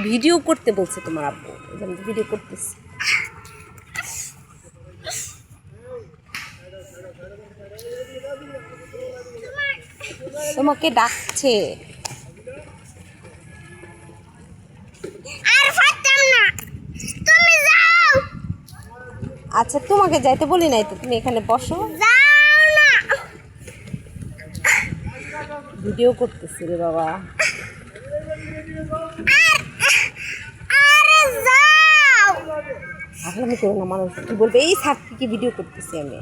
Video করতে বলছে তোমার আব্বু, ভিডিও করতেছে। তোমাকে ডাকছে। আচ্ছা তোমাকে যাইতে বলি নাই তো, তুমি এখানে বসো। ভিডিও করতেছি রে বাবা। আমি করো না, মানুষ কি বলবে, এই সাক্ষী কি ভিডিও করতেছি আমি।